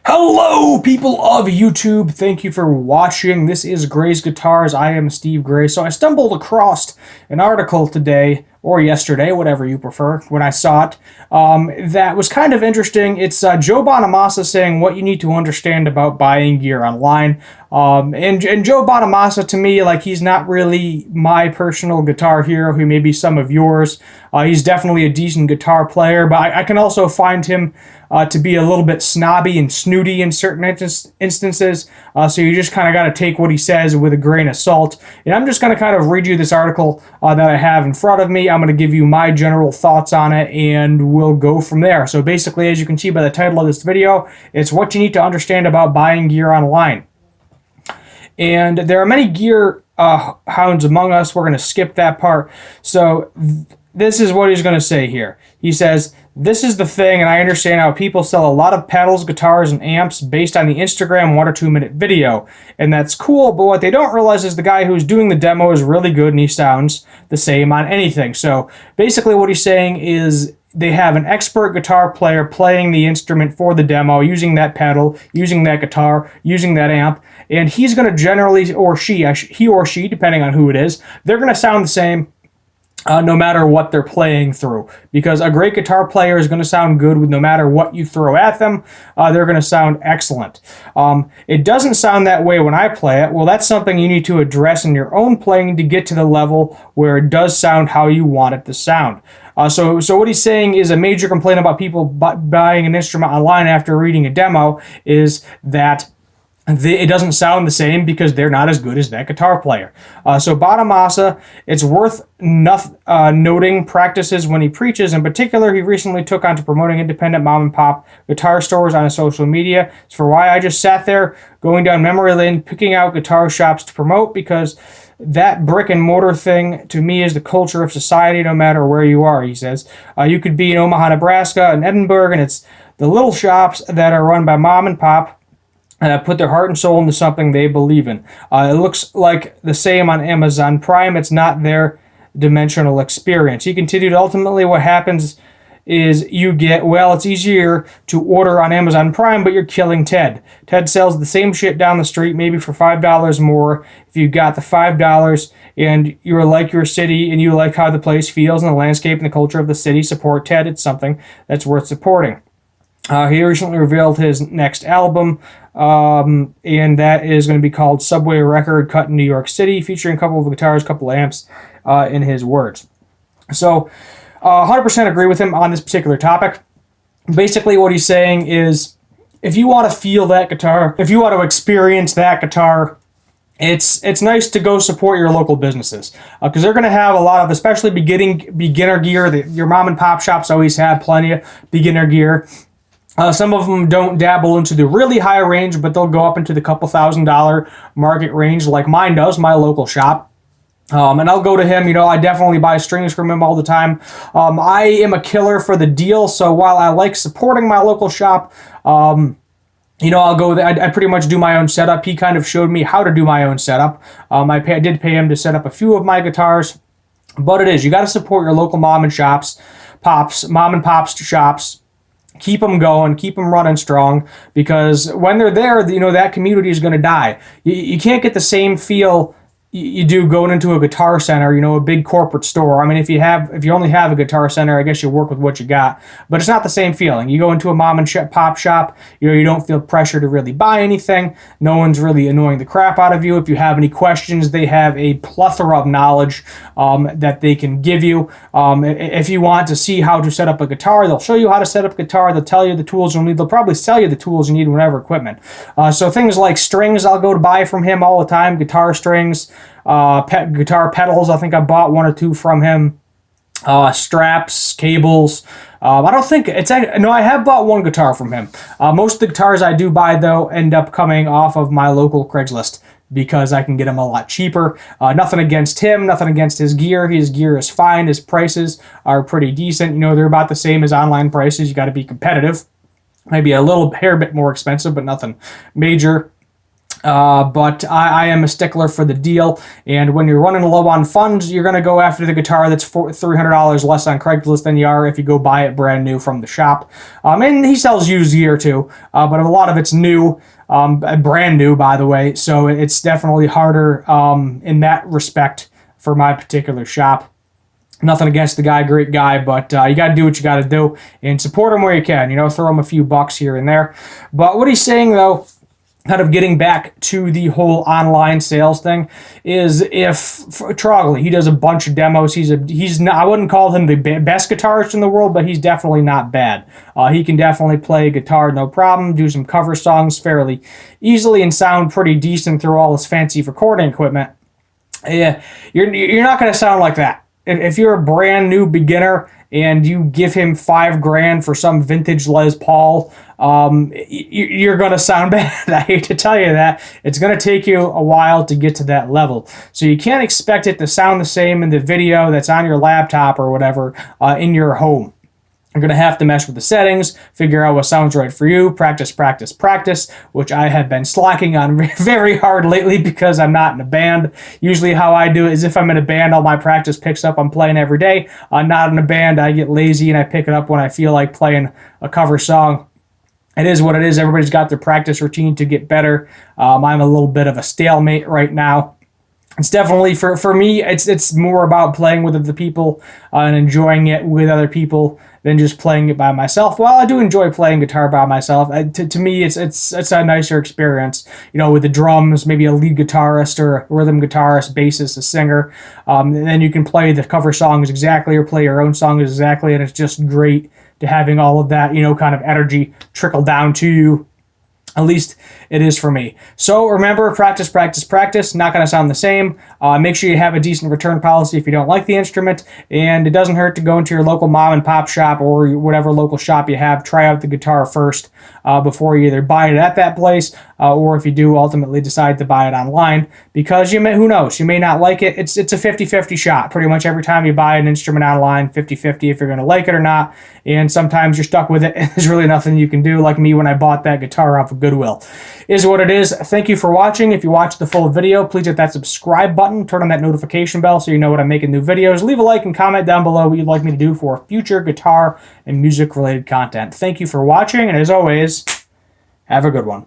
Hello, people of YouTube. Thank you for watching. This is Gray's Guitars. I am Steve Gray. So I stumbled across an article today, or yesterday, whatever you prefer, when I saw it, that was kind of interesting. It's Joe Bonamassa saying what you need to understand about buying gear online. And Joe Bonamassa, to me, like, he's not really my personal guitar hero. He may be some of yours. He's definitely a decent guitar player, but I can also find him to be a little bit snobby and snooty in certain instances. So you just kind of got to take what he says with a grain of salt. And I'm just going to kind of read you this article that I have in front of me. I'm going to give you my general thoughts on it, and we'll go from there. So basically, as you can see by the title of this video, it's what you need to understand about buying gear online. And there are many gear hounds among us. We're going to skip that part. So this is what he's going to say here. He says, "This is the thing, and I understand how people sell a lot of pedals, guitars, and amps based on the Instagram 1 or 2 minute video. And that's cool, but what they don't realize is the guy who's doing the demo is really good and he sounds the same on anything." So basically what he's saying is they have an expert guitar player playing the instrument for the demo, using that pedal, using that guitar, using that amp, and he's going to generally, he or she, depending on who it is, they're going to sound the same no matter what they're playing through, because a great guitar player is going to sound good with no matter what you throw at them. They're going to sound excellent. It doesn't sound that way when I play it. Well, that's something you need to address in your own playing to get to the level where it does sound how you want it to sound. So what he's saying is a major complaint about people buying an instrument online after reading a demo is that it doesn't sound the same because they're not as good as that guitar player. So Bonamassa, it's worth noting practices when he preaches. In particular, he recently took on to promoting independent mom and pop guitar stores on his social media. It's for why I just sat there going down memory lane, picking out guitar shops to promote, because that brick and mortar thing to me is the culture of society no matter where you are, he says. You could be in Omaha, Nebraska, in Edinburgh, and it's the little shops that are run by mom and pop put their heart and soul into something they believe in. It looks like the same on Amazon Prime. It's not their dimensional experience. He continued, ultimately what happens is you get, well, it's easier to order on Amazon Prime, but you're killing Ted. Ted sells the same shit down the street, maybe for $5 more. If you got the $5 and you like your city and you like how the place feels and the landscape and the culture of the city, support Ted. It's something that's worth supporting. He recently revealed his next album, and that is going to be called Subway Record, cut in New York City, featuring a couple of guitars, a couple of amps, in his words. So 100% agree with him on this particular topic. Basically what he's saying is, if you want to feel that guitar, if you want to experience that guitar, it's nice to go support your local businesses, because they're going to have a lot of, especially beginner gear. Your mom and pop shops always have plenty of beginner gear. Some of them don't dabble into the really high range, but they'll go up into the couple $1,000 market range, like mine does, my local shop. And I'll go to him. I definitely buy strings from him all the time. I am a killer for the deal, so while I like supporting my local shop, I'll go there. I pretty much do my own setup. He kind of showed me how to do my own setup. I did pay him to set up a few of my guitars, but you got to support your local mom and pop shops. Keep them going, keep them running strong, because when they're there, that community is going to die. You can't get the same feel you do going into a Guitar Center, a big corporate store. I mean, if you only have a Guitar Center, I guess you work with what you got, but it's not the same feeling. You go into a mom and pop shop, you don't feel pressure to really buy anything. No one's really annoying the crap out of you. If you have any questions, they have a plethora of knowledge that they can give you. If you want to see how to set up a guitar, they'll show you how to set up a guitar. They'll tell you the tools you'll need. They'll probably sell you the tools you need, whatever equipment. So things like strings, I'll go to buy from him all the time. Guitar strings, guitar pedals, I think I bought 1 or 2 from him. Straps, cables. I don't think I have bought 1 guitar from him. Most of the guitars I do buy, though, end up coming off of my local Craigslist, because I can get them a lot cheaper. Nothing against him, nothing against his gear. His gear is fine. His prices are pretty decent. They're about the same as online prices. You got to be competitive. Maybe a little hair bit more expensive, but nothing major. But I am a stickler for the deal, and when you're running low on funds, you're going to go after the guitar that's $300 less on Craigslist than you are if you go buy it brand new from the shop. And he sells used gear too, but a lot of it's new, brand new, by the way, so it's definitely harder in that respect for my particular shop. Nothing against the guy, great guy, but you got to do what you got to do and support him where you can. Throw him a few bucks here and there. But what he's saying, though, kind of getting back to the whole online sales thing, is if Trogley, he does a bunch of demos. He's not, I wouldn't call him the best guitarist in the world, but he's definitely not bad. He can definitely play guitar no problem, do some cover songs fairly easily, and sound pretty decent through all his fancy recording equipment. Yeah, you're not going to sound like that. If you're a brand new beginner and you give him $5,000 for some vintage Les Paul, you're going to sound bad. I hate to tell you that. It's going to take you a while to get to that level. So you can't expect it to sound the same in the video that's on your laptop or whatever in your home. You're going to have to mess with the settings, figure out what sounds right for you, practice, practice, practice, which I have been slacking on very hard lately because I'm not in a band. Usually how I do it is if I'm in a band, all my practice picks up I'm playing every day. Not in a band, I get lazy and I pick it up when I feel like playing a cover song. It is what it is. Everybody's got their practice routine to get better. I'm a little bit of a stalemate right now. It's definitely, for me, it's more about playing with other people and enjoying it with other people than just playing it by myself. While I do enjoy playing guitar by myself, to me, it's a nicer experience, with the drums, maybe a lead guitarist or a rhythm guitarist, bassist, a singer. And then you can play the cover songs exactly or play your own songs exactly, and it's just great to having all of that, kind of energy trickle down to you. At least it is for me. So remember, practice, practice, practice. Not going to sound the same. Make sure you have a decent return policy if you don't like the instrument. And it doesn't hurt to go into your local mom and pop shop or whatever local shop you have. Try out the guitar first before you either buy it at that place or if you do ultimately decide to buy it online. Because who knows? You may not like it. It's a 50-50 shot. Pretty much every time you buy an instrument online, 50-50 if you're going to like it or not. And sometimes you're stuck with it. There's really nothing you can do, like me when I bought that guitar off of Goodwill. Is what it is. Thank you for watching. If you watched the full video, please hit that subscribe button, turn on that notification bell so you know when I'm making new videos. Leave a like and comment down below what you'd like me to do for future guitar and music related content. Thank you for watching, and as always, have a good one.